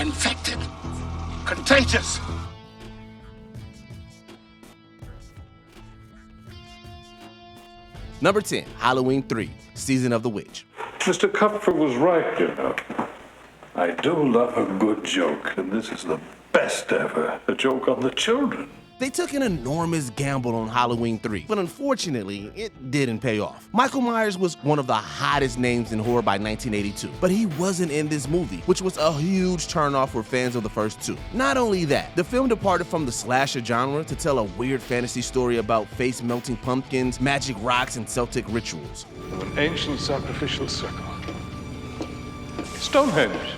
infected, contagious. Number 10, Halloween 3, Season of the Witch. Mr. Cupfer was right, you know. I do love a good joke, and this is the best ever. A joke on the children. They took an enormous gamble on Halloween 3, but unfortunately, it didn't pay off. Michael Myers was one of the hottest names in horror by 1982, but he wasn't in this movie, which was a huge turnoff for fans of the first two. Not only that, the film departed from the slasher genre to tell a weird fantasy story about face-melting pumpkins, magic rocks, and Celtic rituals. An ancient sacrificial circle. Stonehenge.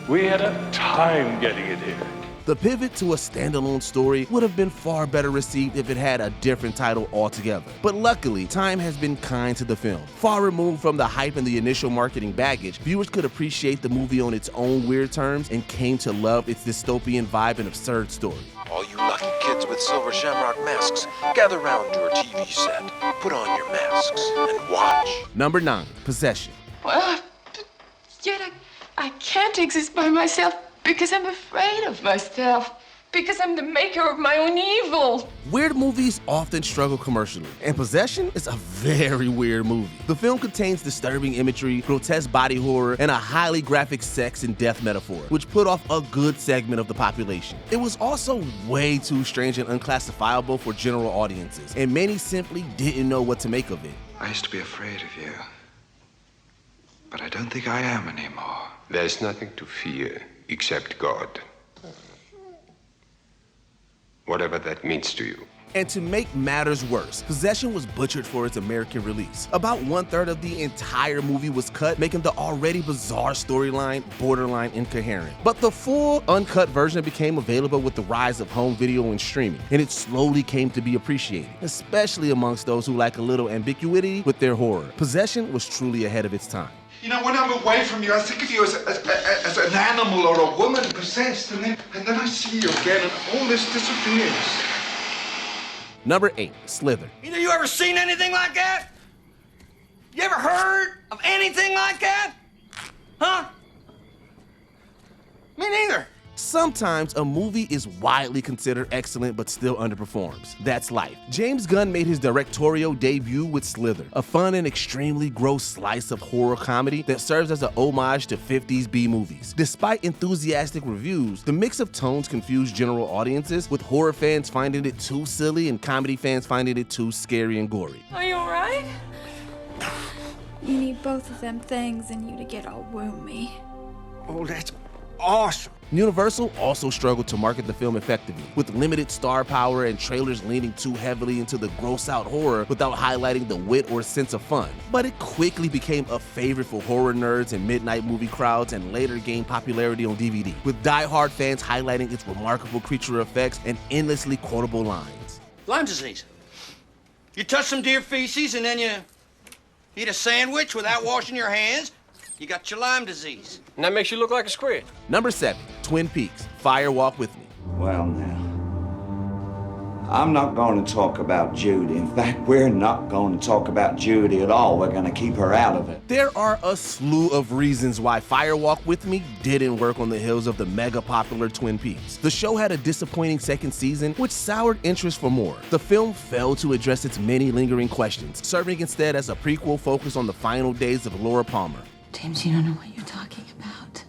We had a time getting it here. The pivot to a standalone story would have been far better received if it had a different title altogether. But luckily, time has been kind to the film. Far removed from the hype and the initial marketing baggage, viewers could appreciate the movie on its own weird terms and came to love its dystopian vibe and absurd story. All you lucky kids with silver shamrock masks, gather round your TV set, put on your masks, and watch. Number 9, Possession. Well, yet I can't exist by myself because I'm afraid of myself. Because I'm the maker of my own evil. Weird movies often struggle commercially, and Possession is a very weird movie. The film contains disturbing imagery, grotesque body horror, and a highly graphic sex and death metaphor, which put off a good segment of the population. It was also way too strange and unclassifiable for general audiences, and many simply didn't know what to make of it. I used to be afraid of you, but I don't think I am anymore. There's nothing to fear except God. Whatever that means to you. And to make matters worse, Possession was butchered for its American release. About 1/3 of the entire movie was cut, making the already bizarre storyline borderline incoherent. But the full, uncut version became available with the rise of home video and streaming, and it slowly came to be appreciated, especially amongst those who like a little ambiguity with their horror. Possession was truly ahead of its time. You know, when I'm away from you, I think of you as an animal or a woman possessed, and then I see you again, and all this disappears. Number 8, Slither. Either you ever seen anything like that? You ever heard of anything like that? Huh? Me neither. Sometimes a movie is widely considered excellent but still underperforms. That's life. James Gunn made his directorial debut with Slither, a fun and extremely gross slice of horror comedy that serves as an homage to 50s B-movies. Despite enthusiastic reviews, the mix of tones confused general audiences, with horror fans finding it too silly and comedy fans finding it too scary and gory. Are you all right? You need both of them things in you to get all roomy. Oh, that's awesome. Universal also struggled to market the film effectively, with limited star power and trailers leaning too heavily into the gross-out horror without highlighting the wit or sense of fun. But it quickly became a favorite for horror nerds and midnight movie crowds, and later gained popularity on DVD, with die-hard fans highlighting its remarkable creature effects and endlessly quotable lines. Lyme disease. You touch some deer feces and then you eat a sandwich without washing your hands, you got your Lyme disease. And that makes you look like a squid. Number 7, Twin Peaks, Fire Walk With Me. Well, now, I'm not going to talk about Judy. In fact, we're not going to talk about Judy at all. We're going to keep her out of it. There are a slew of reasons why Fire Walk With Me didn't work on the heels of the mega popular Twin Peaks. The show had a disappointing second season, which soured interest for more. The film failed to address its many lingering questions, serving instead as a prequel focused on the final days of Laura Palmer. James, you don't know what you're talking about.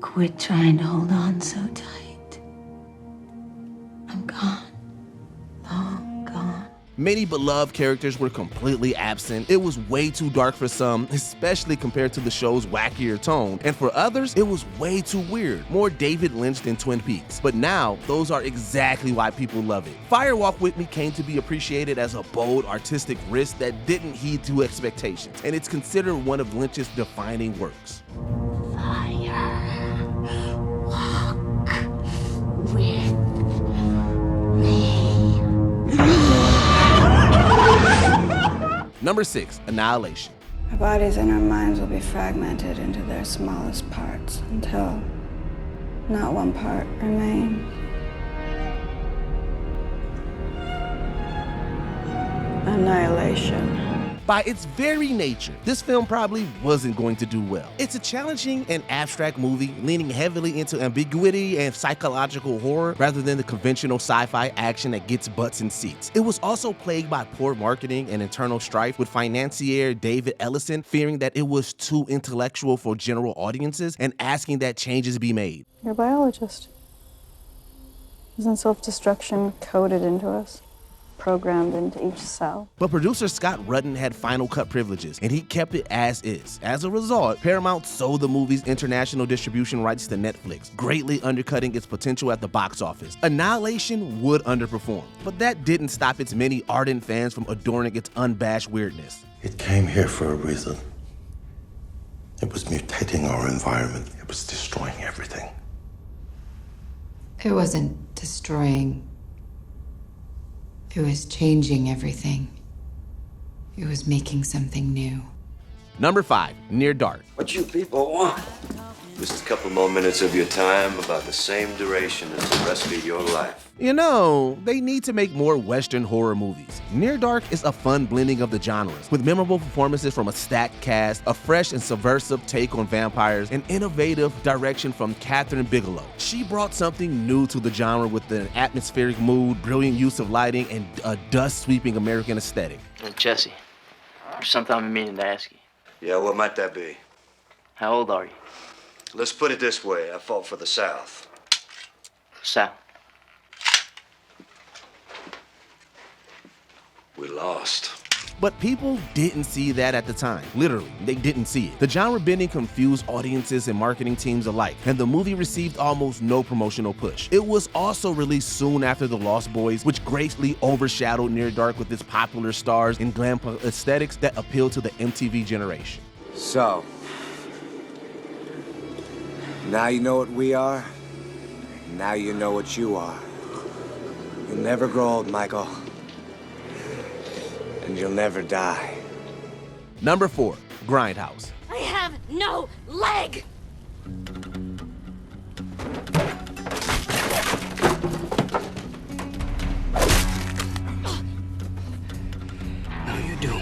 Quit trying to hold on so tight. I'm gone. Long gone. Many beloved characters were completely absent. It was way too dark for some, especially compared to the show's wackier tone, and for others, it was way too weird, more David Lynch than Twin Peaks. But now, those are exactly why people love it. Fire Walk With Me came to be appreciated as a bold, artistic risk that didn't heed to expectations, and it's considered one of Lynch's defining works. Fire. Walk with me. Number 6, Annihilation. Our bodies and our minds will be fragmented into their smallest parts until not one part remains. Annihilation. By its very nature, this film probably wasn't going to do well. It's a challenging and abstract movie leaning heavily into ambiguity and psychological horror rather than the conventional sci-fi action that gets butts in seats. It was also plagued by poor marketing and internal strife, with financier David Ellison fearing that it was too intellectual for general audiences and asking that changes be made. You're a biologist. Isn't self-destruction coded into us? Programmed into each cell? But producer Scott Rudin had final cut privileges, and he kept it as is. As a result, Paramount sold the movie's international distribution rights to Netflix, greatly undercutting its potential at the box office. Annihilation would underperform, but that didn't stop its many ardent fans from adoring its unabashed weirdness. It came here for a reason. It was mutating our environment. It was destroying everything. It wasn't destroying. It was changing everything. It was making something new. Number 5, Near Dark. What you people want? Just a couple more minutes of your time, about the same duration as the rest of your life. You know, they need to make more Western horror movies. Near Dark is a fun blending of the genres, with memorable performances from a stacked cast, a fresh and subversive take on vampires, and innovative direction from Catherine Bigelow. She brought something new to the genre with an atmospheric mood, brilliant use of lighting, and a dust-sweeping American aesthetic. Hey, Jesse, there's something I've been meaning to ask you. Yeah, what might that be? How old are you? Let's put it this way. I fought for the South. South. We lost. But people didn't see that at the time. Literally, they didn't see it. The genre bending confused audiences and marketing teams alike, and the movie received almost no promotional push. It was also released soon after The Lost Boys, which greatly overshadowed Near Dark with its popular stars and glam aesthetics that appealed to the MTV generation. So, now you know what we are. Now you know what you are. You'll never grow old, Michael. And you'll never die. Number 4, Grindhouse. I have no leg! Now you do.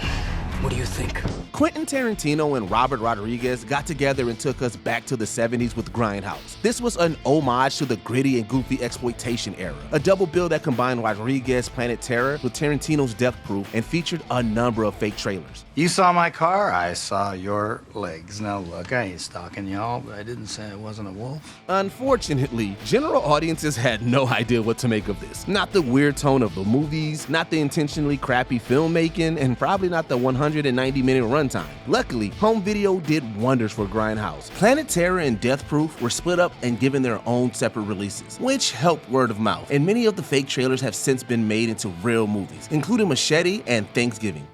What do you think? Quentin Tarantino and Robert Rodriguez got together and took us back to the 70s with Grindhouse. This was an homage to the gritty and goofy exploitation era, a double bill that combined Rodriguez's Planet Terror with Tarantino's Death Proof and featured a number of fake trailers. You saw my car, I saw your legs. Now look, I ain't stalking y'all, but I didn't say I wasn't a wolf. Unfortunately, general audiences had no idea what to make of this. Not the weird tone of the movies, not the intentionally crappy filmmaking, and probably not the 190-minute runtime. Luckily, home video did wonders for Grindhouse. Planet Terror and Death Proof were split up and given their own separate releases, which helped word of mouth, and many of the fake trailers have since been made into real movies, including Machete and Thanksgiving.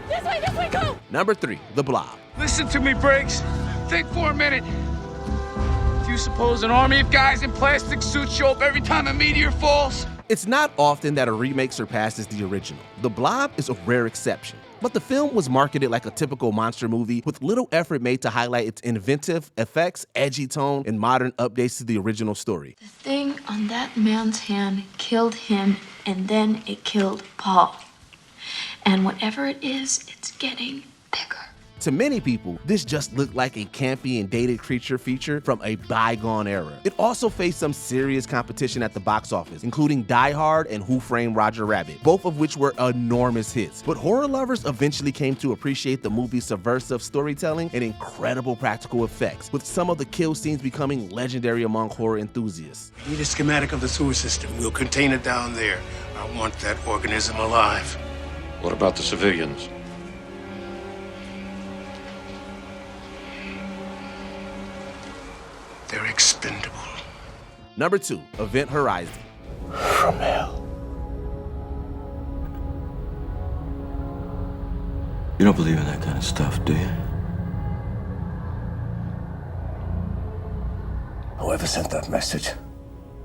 This way, go! Number 3, The Blob. Listen to me, Briggs. Think for a minute. Do you suppose an army of guys in plastic suits show up every time a meteor falls? It's not often that a remake surpasses the original. The Blob is a rare exception. But the film was marketed like a typical monster movie with little effort made to highlight its inventive effects, edgy tone, and modern updates to the original story. The thing on that man's hand killed him, and then it killed Paul. And whatever it is, it's getting bigger. To many people, this just looked like a campy and dated creature feature from a bygone era. It also faced some serious competition at the box office, including Die Hard and Who Framed Roger Rabbit, both of which were enormous hits. But horror lovers eventually came to appreciate the movie's subversive storytelling and incredible practical effects, with some of the kill scenes becoming legendary among horror enthusiasts. I need a schematic of the sewer system. We'll contain it down there. I want that organism alive. What about the civilians? They're expendable. Number 2, Event Horizon. From hell. You don't believe in that kind of stuff, do you? Whoever sent that message,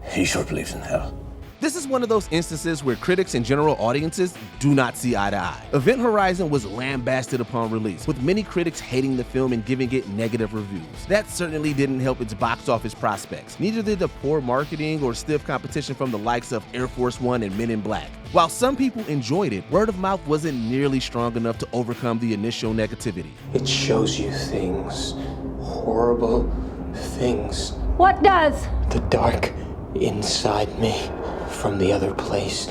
he sure believes in hell. This is one of those instances where critics and general audiences do not see eye to eye. Event Horizon was lambasted upon release, with many critics hating the film and giving it negative reviews. That certainly didn't help its box office prospects. Neither did the poor marketing or stiff competition from the likes of Air Force One and Men in Black. While some people enjoyed it, word of mouth wasn't nearly strong enough to overcome the initial negativity. It shows you things, horrible things. What does? The dark inside me from the other place.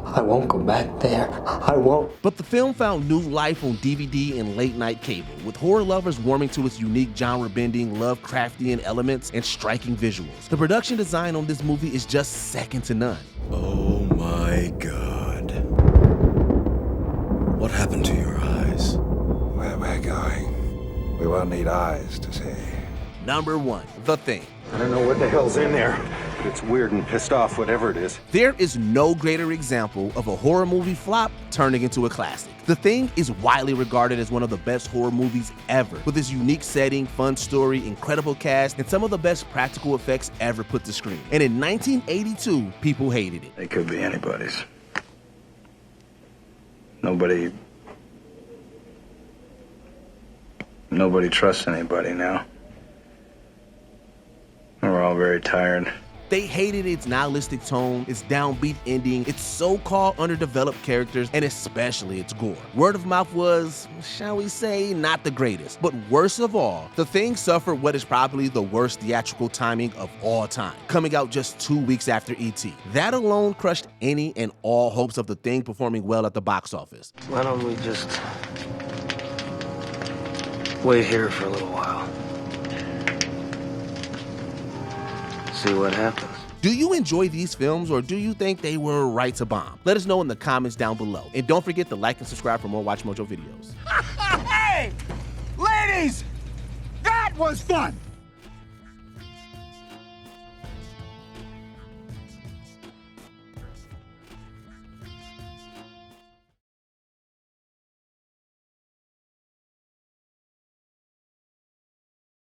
I won't go back there. I won't. But the film found new life on DVD and late-night cable, with horror lovers warming to its unique genre-bending, Lovecraftian elements and striking visuals. The production design on this movie is just second to none. Oh my God. What happened to your eyes? Where we're going, we won't need eyes to see. Number 1, The Thing. I don't know what the hell's in there, but it's weird and pissed off, whatever it is. There is no greater example of a horror movie flop turning into a classic. The Thing is widely regarded as one of the best horror movies ever, with its unique setting, fun story, incredible cast, and some of the best practical effects ever put to screen. And in 1982, people hated it. They could be anybody's. Nobody trusts anybody now. We're all very tired. They hated its nihilistic tone, its downbeat ending, its so-called underdeveloped characters, and especially its gore. Word of mouth was, shall we say, not the greatest. But worst of all, The Thing suffered what is probably the worst theatrical timing of all time, coming out just 2 weeks after E.T. That alone crushed any and all hopes of The Thing performing well at the box office. Why don't we just wait here for a little while? See what happens. Do you enjoy these films, or do you think they were right to bomb? Let us know in the comments down below. And don't forget to like and subscribe for more Watch Mojo videos. Hey! Ladies! That was fun!